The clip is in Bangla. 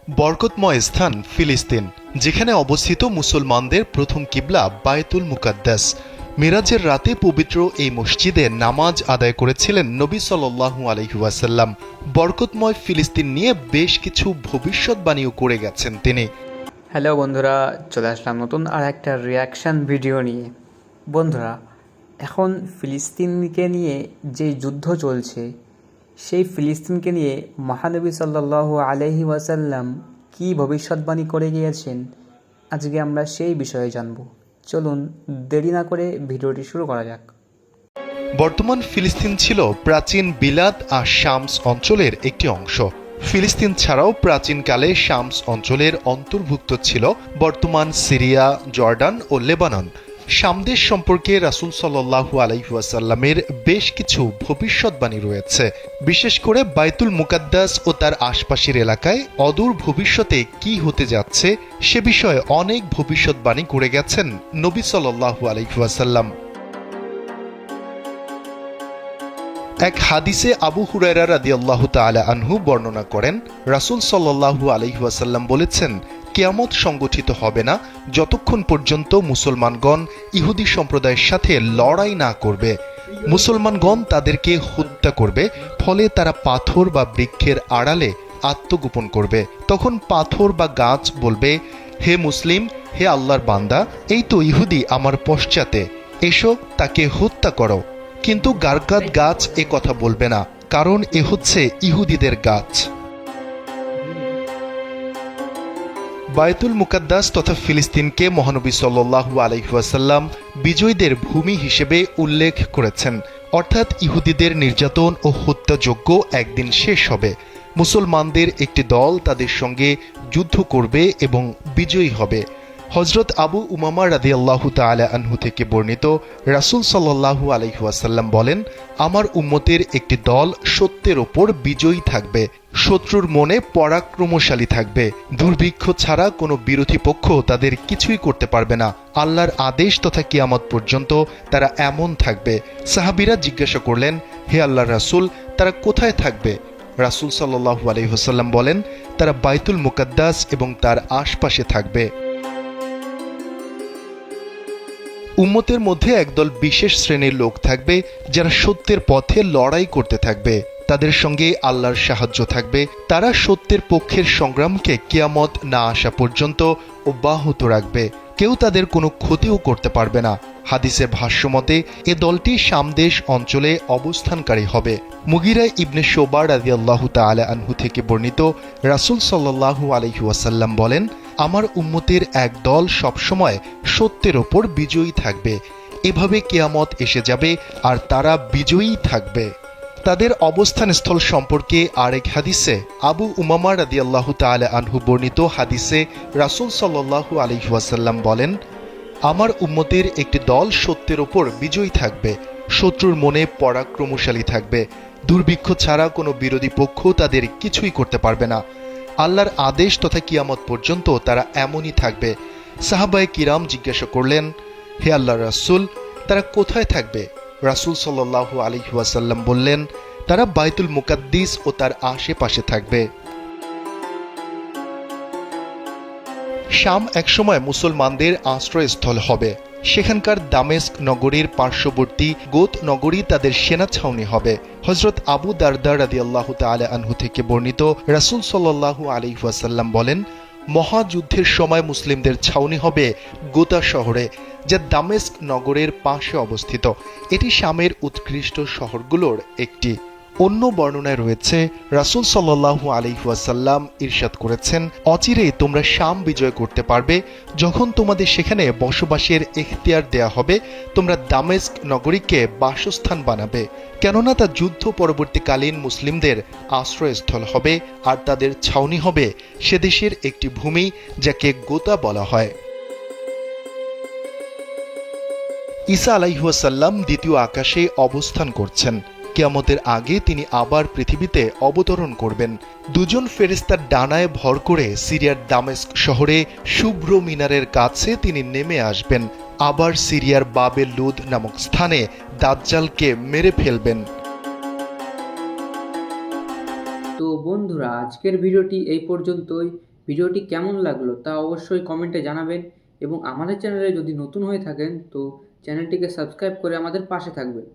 বরকতময় স্থান ফিলিস্তিন, যেখানে অবস্থিত মুসলমানদের প্রথম কিবলা বায়তুল মুকাদ্দাস। মিরাজের রাতে পবিত্র এই মসজিদে নামাজ আদায় করেছিলেন নবী সাল্লাল্লাহু আলাইহি ওয়াসাল্লাম। বরকতময় ফিলিস্তিন নিয়ে বেশ কিছু ভবিষ্যৎবাণীও করে গেছেন তিনি। হ্যালো বন্ধুরা, চলে আসলাম নতুন আর একটা রিয়াকশান ভিডিও নিয়ে। বন্ধুরা, এখন ফিলিস্তিনকে নিয়ে যে যুদ্ধ চলছে, সেই ফিলিস্তিনকে নিয়ে মহানবী সাল্লাল্লাহু আলাইহি ওয়াসাল্লাম কী ভবিষ্যৎবাণী করে গিয়েছেন, আজকে আমরা সেই বিষয়ে জানব। চলুন দেরি না করে ভিডিওটি শুরু করা যাক। বর্তমান ফিলিস্তিন ছিল প্রাচীন বিলাদ আর শামস অঞ্চলের একটি অংশ। ফিলিস্তিন ছাড়াও প্রাচীনকালে শামস অঞ্চলের অন্তর্ভুক্ত ছিল বর্তমান সিরিয়া, জর্ডান ও লেবানন। শামদেশ সম্পর্কে রাসূল সাল্লাল্লাহু আলাইহি ওয়াসাল্লামের বেশ কিছু ভবিষ্যৎবাণী রয়েছে। বিশেষ করে বাইতুল মুকাদ্দাস ও তার আশপাশের এলাকায় অদূর ভবিষ্যতে কি হতে যাচ্ছে সে বিষয়ে অনেক ভবিষ্যৎবাণী করে গেছেন নবী সাল্লাল্লাহু আলাইহি ওয়াসাল্লাম। এক হাদিসে আবু হুরায়রা রাদিয়াল্লাহু তাআলা আনহু বর্ণনা করেন, রাসূল সাল্লাল্লাহু আলাইহি ওয়াসাল্লাম বলেছেন, কিয়ামত সংগঠিত হবে না যতক্ষণ পর্যন্ত মুসলমানগণ ইহুদি সম্প্রদায়ের সাথে লড়াই না করবে। মুসলমানগণ তাদেরকে হত্যা করবে, ফলে তারা পাথর বা বৃক্ষের আড়ালে আত্মগোপন করবে। তখন পাথর বা গাছ বলবে, হে মুসলিম, হে আল্লাহর বান্দা, এই তো ইহুদি আমার পশ্চাতে, এসো তাকে হত্যা করো। কিন্তু গারগাদ গাছ এ কথা বলবে না, কারণ এ হচ্ছে ইহুদিদের গাছ। বায়তুল মুকাদ্দাস তথা ফিলিস্তিনকে মহানবী সাল্লাল্লাহু আলাইহি ওয়াসাল্লাম বিজয়ীদের ভূমি হিসেবে উল্লেখ করেছেন, অর্থাৎ ইহুদিদের নির্যাতন ও হত্যাযজ্ঞ একদিন শেষ হবে। মুসলমানদের একটি দল তাদের সঙ্গে যুদ্ধ করবে এবং বিজয়ী হবে। হযরত আবু উমামা রাদিয়াল্লাহু তাআলা আনহু থেকে বর্ণিত, রাসূল সাল্লাল্লাহু আলাইহি ওয়াসাল্লাম বলেন, আমার উম্মতের একটি দল সত্যের ওপর বিজয়ী থাকবে, শত্রুর মনে পরাক্রমশালী থাকবে। দুর্ভিক্ষ ছাড়া কোনো বিরোধী পক্ষ তাদের কিছুই করতে পারবে না। আল্লাহর আদেশ তথা কিয়ামত পর্যন্ত তারা এমন থাকবে। সাহাবীরা জিজ্ঞাসা করলেন, হে আল্লাহর রাসূল, তারা কোথায় থাকবে? রাসূল সাল্লাল্লাহু আলাইহি ওয়াসাল্লাম বলেন, তারা বাইতুল মুকাদ্দাস এবং তার আশপাশে থাকবে। উম্মতের মধ্যে একদল বিশেষ শ্রেণীর লোক থাকবে যারা সত্যের পথে লড়াই করতে থাকবে, তাদের সঙ্গে আল্লাহর সাহায্য থাকবে। তারা সত্যের পক্ষের সংগ্রামকে কিয়ামত না আসা পর্যন্ত অব্যাহত রাখবে, কেউ তাদের কোনো ক্ষতিও করতে পারবে না। হাদিসের ভাষ্যমতে এ দলটি শামদেশ অঞ্চলে অবস্থানকারী হবে। মুগিরা ইবনে শুবা রাদিয়াল্লাহু তাআলা আনহু থেকে বর্ণিত, রাসূল সাল্লাল্লাহু আলাইহি ওয়াসাল্লাম বলেন, আমার উম্মতের এক দল সবসময় সত্যের ওপর বিজয়ী থাকবে। এভাবে কিয়ামত এসে যাবে আর তারা বিজয়ী থাকবে। তাদের অবস্থানস্থল সম্পর্কে আরেক হাদিসে আবু উমামা রাদিয়াল্লাহু তাআলা আনহু বর্ণিত হাদিসে রাসূল সাল্লাল্লাহু আলাইহি ওয়াসাল্লাম বলেন, আমার উম্মতের একটি দল সত্যের ওপর বিজয়ী থাকবে, শত্রুর মনে পরাক্রমশালী থাকবে। দুর্ভিক্ষ ছাড়া কোনো বিরোধী পক্ষ তাদের কিছুই করতে পারবে না। আল্লাহর আদেশ তথা কিয়ামত পর্যন্ত তারা এমনই থাকবে। সাহাবায়ে কিরাম জিজ্ঞাসা করলেন, হে আল্লাহর রাসূল, তারা কোথায় থাকবে? রাসূল সাল্লাল্লাহু আলাইহি ওয়াসাল্লাম বললেন, তারা বাইতুল মুকাদ্দিস ও তার আশেপাশে থাকবে। শাম একসময় মুসলমানদের আশ্রয়স্থল হবে। সেখানকার দামেস্ক নগরীর পার্শ্ববর্তী গোত নগরী তাদের সেনা ছাউনি হবে। হযরত আবু দারদা রাদিয়াল্লাহু তাআলা আনহু থেকে বর্ণিত, রাসূল সাল্লাল্লাহু আলাইহি ওয়াসাল্লাম বলেন, মহাযুদ্ধের সময় মুসলিমদের ছাউনি হবে গোতা শহরে, যা দামেস্ক নগরের পাশে অবস্থিত। এটি শামের উৎকৃষ্ট শহরগুলোর একটি। অন্য বর্ণনায় রয়েছে, রাসূল সাল্লাল্লাহু আলাইহি ওয়াসাল্লাম ইরশাদ করেছেন, অচিরেই তোমরা শাম বিজয় করতে পারবে। যখন তোমাদের সেখানে বসবাসের এখতিয়ার দেয়া হবে, তোমরা দামেস্ক নগরীকে বাসস্থান বানাবে, কেননা তা যুদ্ধ পরবর্তীকালীন মুসলিমদের আশ্রয়স্থল হবে আর তাদের ছাউনি হবে সে দেশের একটি ভূমি যাকে গোতা বলা হয়। ঈসা আলাইহিস সালাম দ্বিতীয় আকাশে অবস্থান করছেন। কিয়ামতের আগে তিনি আবার পৃথিবীতে অবতরণ করবেন। দুজন ফেরেশতার ডানায় ভর করে সিরিয়ার দামেস্ক শহরে শুভ্র মিনারের কাছে তিনি নেমে আসবেন। আবার সিরিয়ার বাবেল লুদ নামক স্থানে দাজ্জালকে মেরে ফেলবেন। তো বন্ধুরা, আজকের ভিডিওটি এই পর্যন্তই। ভিডিওটি কেমন লাগলো তা অবশ্যই কমেন্টে জানাবেন এবং আমাদের চ্যানেলে যদি নতুন হয়ে থাকেন তো চ্যানেলটিকে সাবস্ক্রাইব করে আমাদের পাশে থাকবেন।